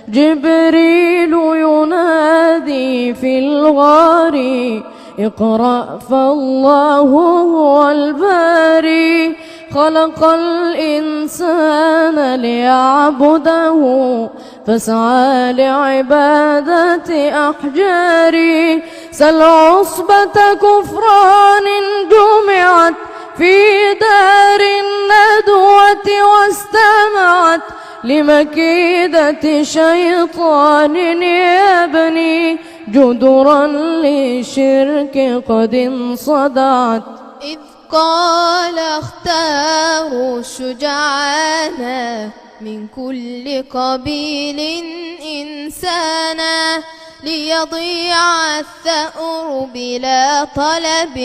جبريل ينادي في الغار اقرأ فالله هو الباري خلق الإنسان ليعبده فاسعى لعبادة أحجاري سل عصبة كفران جمعت في دار الندوة واستمعت لمكيدة شيطان يبني جدرا للشرك قد انصدعت إذ قال اختاروا شجعانا من كل قبيل إنسانا ليضيع الثأر بلا طلب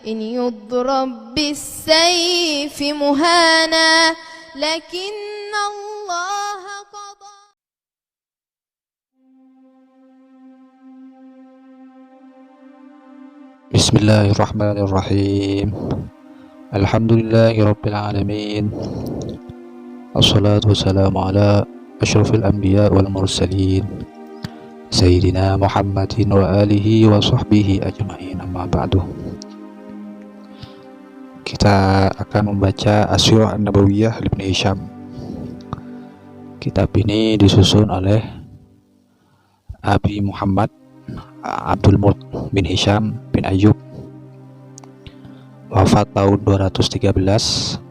إن يضرب بالسيف مهانا لكن الله قضى. بسم الله الرحمن الرحيم الحمد لله رب العالمين الصلاة والسلام على أشرف الأنبياء والمرسلين سيدنا محمد وآله وصحبه أجمعين أما بعد. Kita akan membaca As-Sirah An-Nabawiyah Ibn Hisham. Kitab ini disusun oleh Abi Muhammad Abdul Mulk bin Hisham bin Ayyub, wafat tahun 213.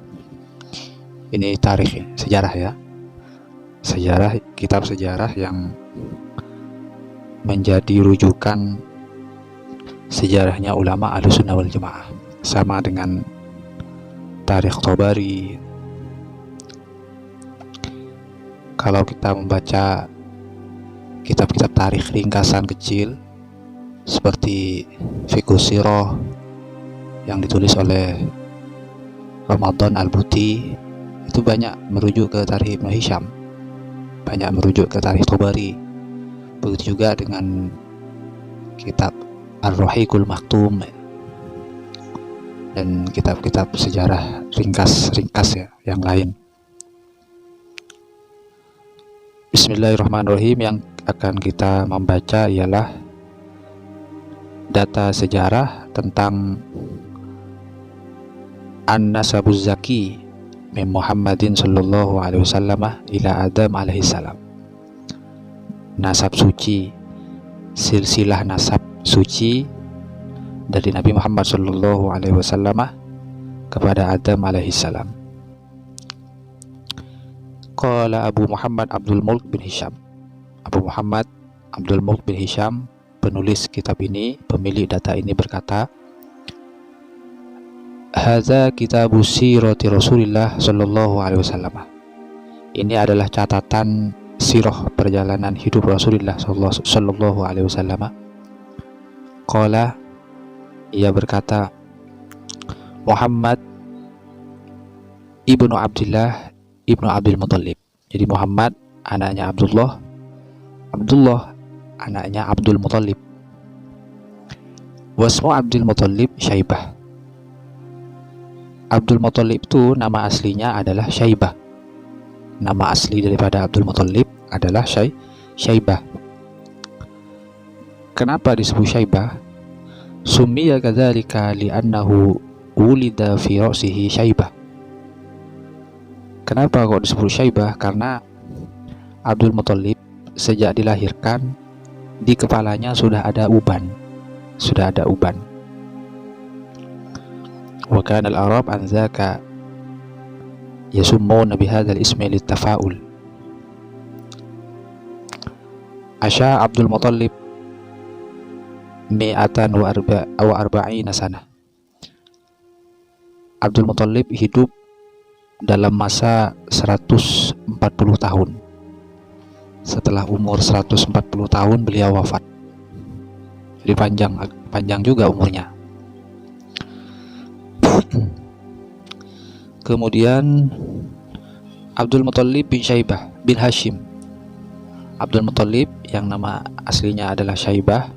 Ini tarikh, sejarah ya, sejarah, kitab sejarah yang menjadi rujukan sejarahnya ulama Ahlussunnah wal Jamaah, sama dengan tarikh Tabari. Kalau kita membaca kitab-kitab tarikh ringkasan kecil seperti Fiqhus Sirah yang ditulis oleh Ramadan Al-Buti, itu banyak merujuk ke tarikh Ibnu Hisham, banyak merujuk ke tarikh Tabari. Begitu juga dengan kitab Ar-Rahiqul Maktum dan kitab-kitab sejarah ringkas ya yang lain. Bismillahirrahmanirrahim. Yang akan kita membaca ialah data sejarah tentang An-Nasabuz Zaki min Muhammadin sallallahu alaihi wasallam ila Adam alaihi salam. Nasab suci, silsilah nasab suci dari Nabi Muhammad sallallahu alaihi wasallam kepada Adam alaihi salam. Qala Abu Muhammad Abdul Mulk bin Hisham. Abu Muhammad Abdul Mulk bin Hisham, penulis kitab ini, pemilik data ini, berkata, Hadza kitabu sirati Rasulillah sallallahu alaihi wasallam. Ini adalah catatan sirah perjalanan hidup Rasulullah sallallahu alaihi wasallam. Qala, ia berkata, Muhammad ibnu Abdullah ibnu Abdul Muttalib. Jadi Muhammad anaknya Abdullah, Abdullah anaknya Abdul Muttalib. Wasmu Abdul Muttalib Syaibah. Abdul Muttalib itu nama aslinya adalah Syaibah. Nama asli daripada Abdul Muttalib adalah Syaibah. Kenapa disebut Syaibah? Summiya kadzalika li'annahu wulida fi ra'sihi Syaibah. Kenapa kok disebut Syaibah? Karena Abdul Muttalib sejak dilahirkan di kepalanya sudah ada uban. Wa kana al-Arab an dzaka yasummuna bihadzal ismi lit-tafa'ul. Asya Abdul Muttalib mi'atan wa arba'ina sana. Abdul Muttalib hidup dalam masa 140 tahun. Setelah umur 140 tahun beliau wafat. Jadi panjang juga umurnya. Kemudian Abdul Muttalib bin Syaibah bin Hashim. Abdul Muttalib yang nama aslinya adalah Syaibah,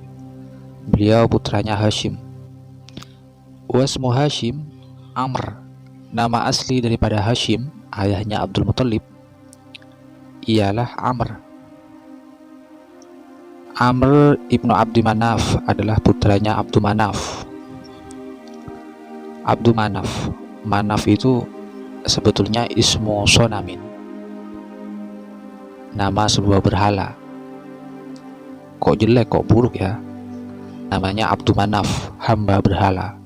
beliau putranya Hashim. Wasmu Hashim Amr. Nama asli daripada Hashim, ayahnya Abdul Muttalib, ialah Amr. Amr ibnu Abdi Manaf adalah putranya Abdu Manaf. Abdu Manaf, Manaf itu sebetulnya ismu sonamin, nama sebuah berhala. Kok jelek, kok buruk ya, namanya Abdu Manaf, hamba berhala.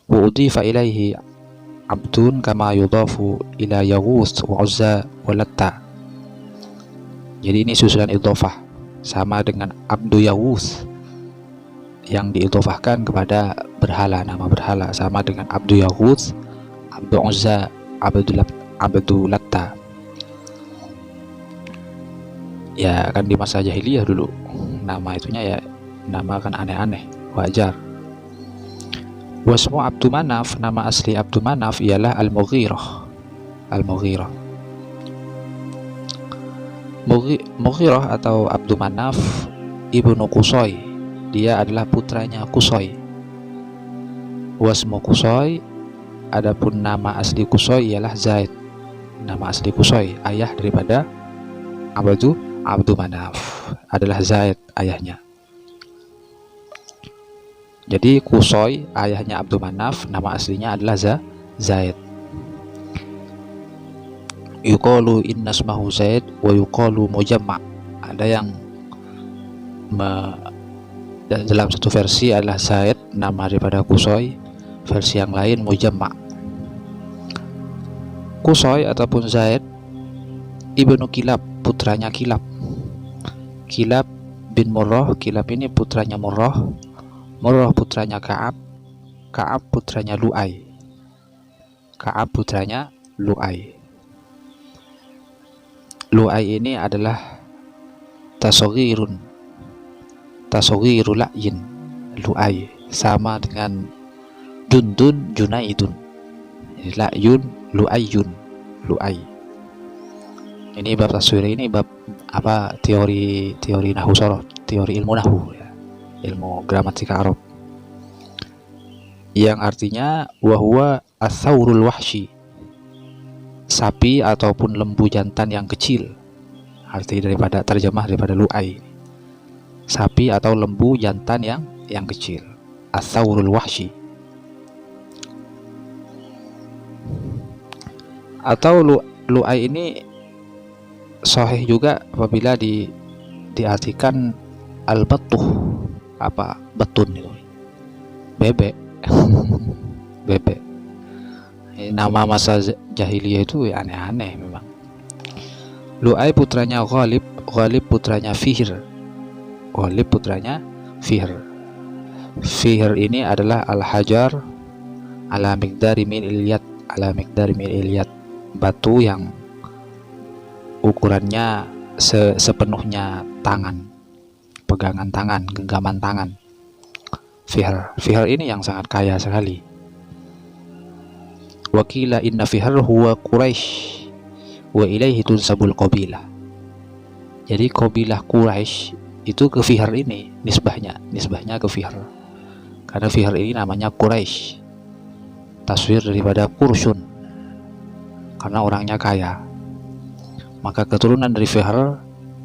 Wa udhifa ilaihi abdun kama yudhafu ila Yaghus wa Uzza wa Latta. Jadi ini susunan idhofah, sama dengan Abdu Yaghus yang diidhofahkan kepada berhala, nama berhala, sama dengan Abdu Yaghus, Abdu Uzza, Abdu Latta. Ya kan di masa jahiliyah dulu nama itunya ya, nama kan aneh-aneh, wajar. Wasmu Abdu Manaf, nama asli Abdu Manaf ialah Al-Mughirah. Al-Mughirah. Mughirah atau Abdu Manaf ibnu Qusay, dia adalah putranya Qusay. Wasmu Qusay, adapun nama asli Qusay ialah Zaid. Nama asli Qusay, ayah daripada Abdu Manaf, adalah Zaid ayahnya. Jadi Qusay ayahnya Abdu Manaf, nama aslinya adalah Zaid. Yuqalu inna ismahu Zaid wa yuqalu mujamma. Ada yang dalam satu versi adalah Zaid nama daripada Qusay, versi yang lain mujamma. Qusay ataupun Zaid ibnu Kilab, putranya Kilab. Kilab bin Murrah, Kilab ini putranya Murrah, Murrah putranya Ka'ab, Ka'ab putranya Lu'ay, Ka'ab putranya Lu'ay. Lu'ay ini adalah tasghirul la'yin, Lu'ay sama dengan Jundun Junaidun. La'yun Lu'ayyun, Lu'ay. Ini bab tasghir, ini bab apa, teori nahwu sorof, teori ilmu nahwu ya, ilmu gramatika Arab, yang artinya wahwa as-saurul wahshi, sapi ataupun lembu jantan yang kecil. Arti daripada terjemah daripada Lu'ay, sapi atau lembu jantan yang kecil, as-saurul wahshi. Atau Lu'ay ini sahih juga apabila diartikan al-batuh, apa betun itu, bebek. Bebek. Nama masa jahiliyah itu ya aneh-aneh memang. Lu'ay putranya Ghalib, Ghalib putranya Fihr, Ghalib putranya Fihr. Fihr ini adalah al-hajar ala miqdari min ilyat, ala miqdari min ilyat, batu yang ukurannya sepenuhnya tangan, pegangan tangan, genggaman tangan. Fihr ini yang sangat kaya sekali. Wakila inna Fihr huwa Quraisy wa ilaihi tunsabul qabilah. Jadi qabilah Quraisy itu ke Fihr ini nisbahnya ke Fihr, karena Fihr ini namanya Quraisy, taswir daripada Qursyun, karena orangnya kaya. Maka keturunan dari Fihr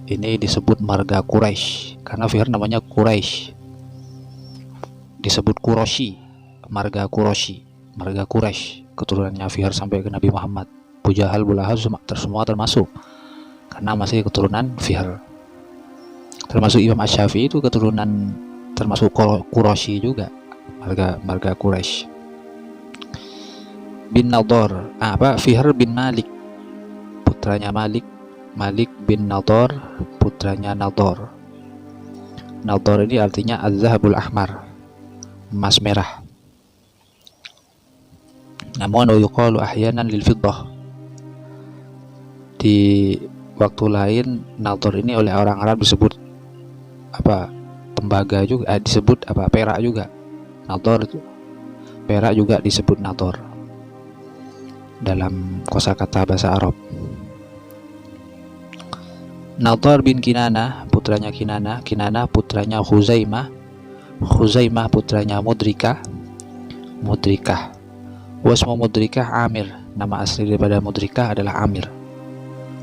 ini disebut marga Quraisy, karena Fihr namanya Quraisy. Disebut Quraisy, marga Quraisy, marga Quraisy, keturunannya Fihr sampai ke Nabi Muhammad. Abu Jahal, Abu Lahab semua termasuk, karena masih keturunan Fihr. Termasuk Imam Asy-Syafi'i itu keturunan, termasuk Quraisy juga, marga Quraisy. Bin Nadar, Fihr bin Malik, putranya Malik, Malik bin Nadar, putranya Nadar. Nadar ini artinya az-zahabul ahmar, emas merah. Namun yuqalu ahyanan lil fiddah, di waktu lain Nadar ini oleh orang Arab disebut tembaga juga, disebut perak juga. Nadar itu perak juga disebut Nadar dalam kosakata bahasa Arab. Nadar bin Kinanah, putranya Kinanah, Kinanah putranya Khuzaimah, Khuzaimah putranya Mudrikah, Mudrikah. Wasmu Mudrikah Amir, nama asli daripada Mudrikah adalah Amir.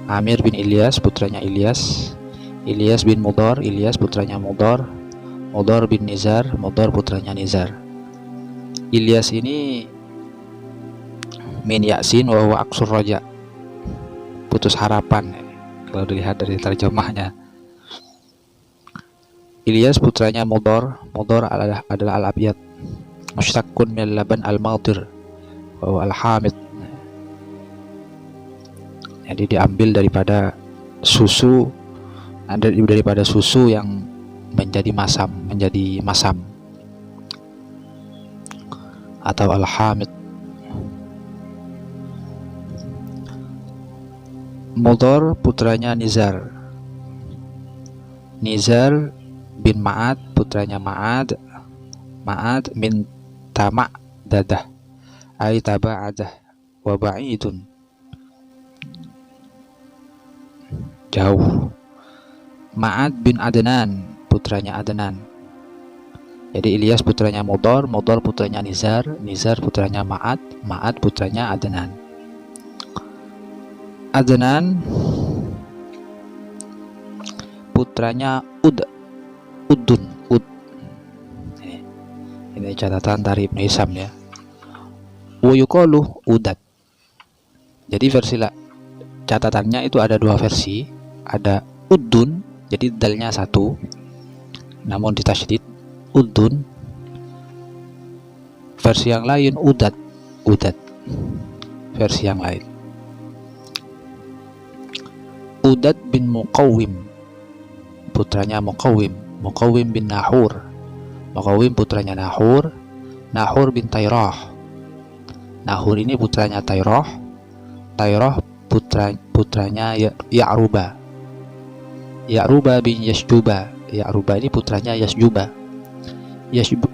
Amir bin Ilyas, putranya Ilyas, Ilyas bin Mudhar, Ilyas putranya Mudhar. Mudhar bin Nizar, Mudhar putranya Nizar. Ilyas ini min Yasin wa huwa aqsur raja, putus harapan kalau dilihat dari terjemahnya. Ilyas putranya Mudhar, Mudhar adalah al-abyad, mushtaqun min laban al-madir wa huwa al-hamid. Jadi diambil daripada susu, yang menjadi masam atau al-hamid. Mudhar putranya Nizar, Nizar bin Ma'ad putranya Ma'ad, Ma'ad min Tama'dadah ay taba'adah wa ba'idun, jauh. Ma'ad bin Adnan putranya Adnan. Jadi Ilyas putranya Mudhar, Mudhar putranya Nizar, Nizar putranya Ma'ad, Ma'ad putranya Adnan. Adnan putranya Udun. Ini catatan dari Ibnu Hisam ya. Wa yuqalu Udad. Jadi versi catatannya itu ada dua versi, ada Udun, jadi dalnya satu namun ditasydid Udun. Versi yang lain Udad, versi yang lain. Udad bin Muqawwim putranya Muqawwim, Muqawwim bin Nahur, Muqawwim putranya Nahur, Nahur bin Tayrah. Nahur ini putranya Tayrah, Tayrah putranya Ya'ruba, Ya'ruba bin Yasjuba, Ya'ruba ini putranya Yasjuba,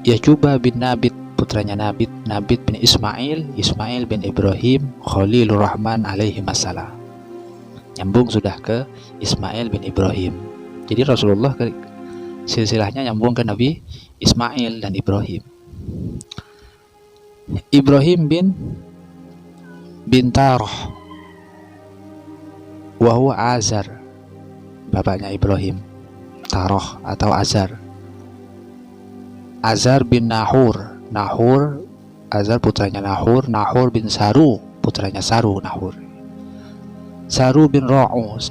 Yasjuba bin Nabit putranya Nabit, Nabit bin Ismail, Ismail bin Ibrahim Khalilur Rahman alaihi wassalam. Nyambung sudah ke Ismail bin Ibrahim. Jadi Rasulullah silsilahnya nyambung ke Nabi Ismail dan Ibrahim. Ibrahim bin Tarah wa huwa Azar, bapaknya Ibrahim, Tarah atau Azar. Azar bin Nahur, Nahur, Azar putranya Nahur, Nahur bin Saru putranya Saru, Nahur. Saru bin Ra'u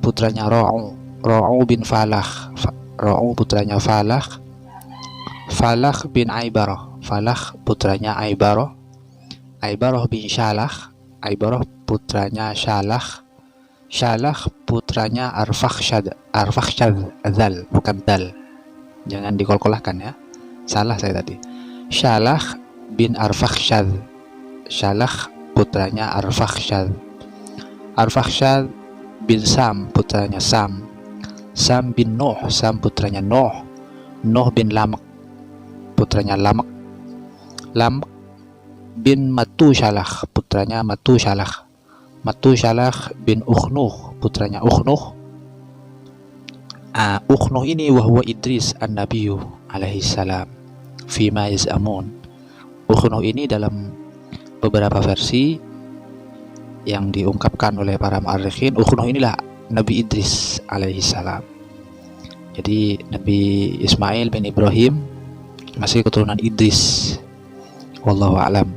putranya Ra'u, Ra'u bin Falah, Ra'u putranya Falah, Falah bin Aibarah, Falah putranya Aibarah, Aibarah bin Shalah, Aibarah putranya Shalah, Shalah putranya Arfakhshad, Arfakhshad Dzal, bukan Dal, jangan dikolkolahkan ya, salah saya tadi. Shalah bin Arfakhshad, Shalah putranya Arfakhshad, Arfakhshad bin Sam putranya Sam, Sam bin Nuh, Sam putranya Nuh, Nuh bin Lamak putranya Lamak, Lamak bin Matushalah putranya Matushalah, Matushalah bin Ukhnuh putranya Ukhnuh. Ukhnuh ini wahwa Idris an-Nabiyyu alaihi salam fima yaz'amun. Ukhnuh ini dalam beberapa versi yang diungkapkan oleh para mu'arrikhin, Ukhnuh inilah Nabi Idris alaihi salam. Jadi Nabi Ismail bin Ibrahim masih keturunan Idris, wallahu a'lam.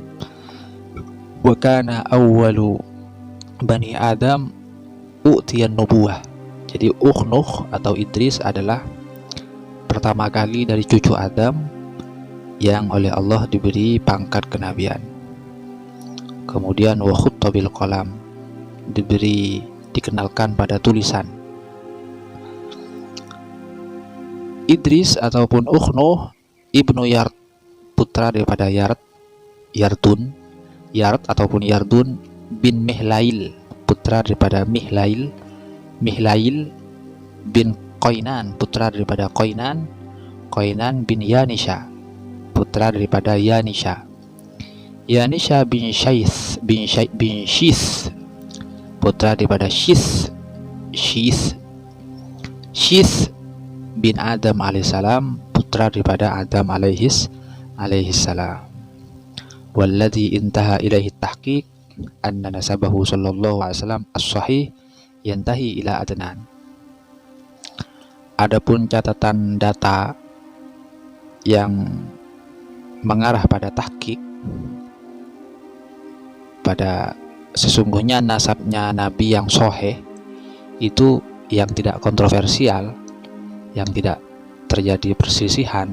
Wa kana awwalu Bani Adam u'tiyan nubuwah. Jadi Ukhnuh atau Idris adalah pertama kali dari cucu Adam yang oleh Allah diberi pangkat kenabian. Kemudian wa khutta bil qalam, dikenalkan pada tulisan. Idris ataupun Ukhnuh ibnu Yard, putra daripada Yardun ataupun Yardun bin Mihlail, putra daripada Mihlail bin Qainan, putra daripada Qainan bin Yanisha, putra daripada Yanisha bin Shith, putra daripada Shith bin Adam alaihissalam, putra daripada Adam alaihissalam. Walladhi intaha ilaihi tahqiq anna nasabahu sallallahu alaihi wasallam as-sahih yantahi ila Adnan. Adapun catatan data yang mengarah pada tahqiq, pada sesungguhnya nasabnya Nabi yang sahih itu yang tidak kontroversial, yang tidak terjadi perselisihan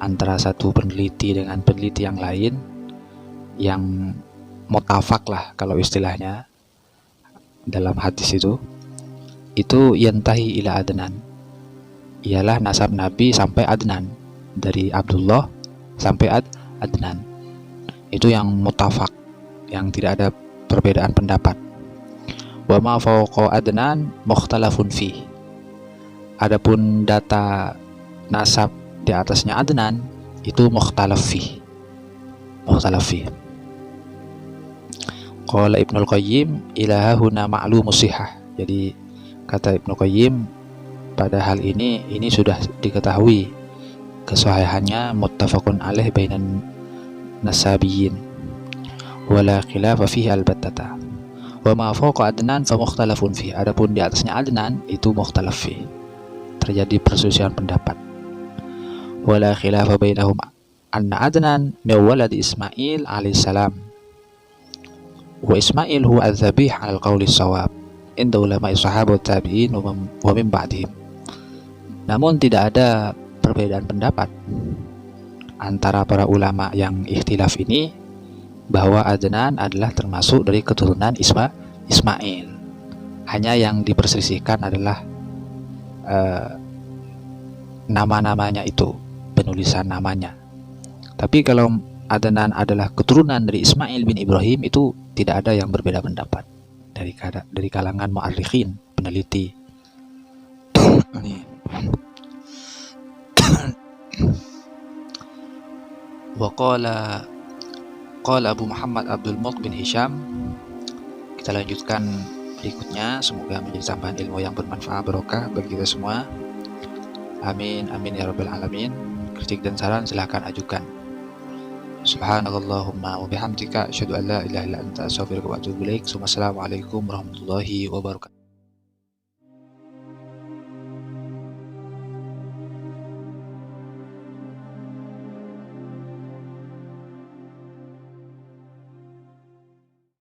antara satu peneliti dengan peneliti yang lain, yang mutafak lah kalau istilahnya dalam hadis itu yantahi ila Adnan, ialah nasab Nabi sampai Adnan, dari Abdullah sampai Adnan. Itu yang mutafak, yang tidak ada perbedaan pendapat. Wa ma fawqa Adnan mukhtalafun fi. Adapun data nasab di atasnya Adnan itu mukhtalaf fi. Qala Ibnul Qayyim ilaha huna ma'lumus sihah. Jadi kata Ibnu Qayyim, pada hal ini sudah diketahui kesahihannya, muttafaqun alaih bainan nasabiyin wala khilafa fihi albattata. Wa ma fawqa Adnan fa mukhtalafun fihi. Adapun di atasnya Adnan itu mukhtalaf fihi, terjadi perselisihan pendapat. Wala khilafa bainahum anna Adnan min waladi Ismail alaihissalam, wa Ismail huwa al-dhabih ala al-qawli as-shawab inda ulama sahabat tabi'in wa min ba'dihim. Namun tidak ada perbedaan pendapat antara para ulama yang ikhtilaf ini bahwa Adnan adalah termasuk dari keturunan Ismail. Hanya yang diperselisihkan adalah nama-namanya itu, penulisan namanya. Tapi kalau Adnan adalah keturunan dari Ismail bin Ibrahim, itu tidak ada yang berbeda pendapat dari kalangan mu'arrikhin, peneliti. Wa qala Abu Muhammad Abdul Mulk bin Hisham. Kita lanjutkan berikutnya, semoga menjadi tambahan ilmu yang bermanfaat barokah bagi kita semua. Amin amin ya rabbal alamin. Kritik dan saran silahkan ajukan. Subhanallahumma wa bihamdika asyhadu an la ilaha illa anta astaghfiruka wa atubu ilaik. Wassalamualaikum warahmatullahi wabarakatuh.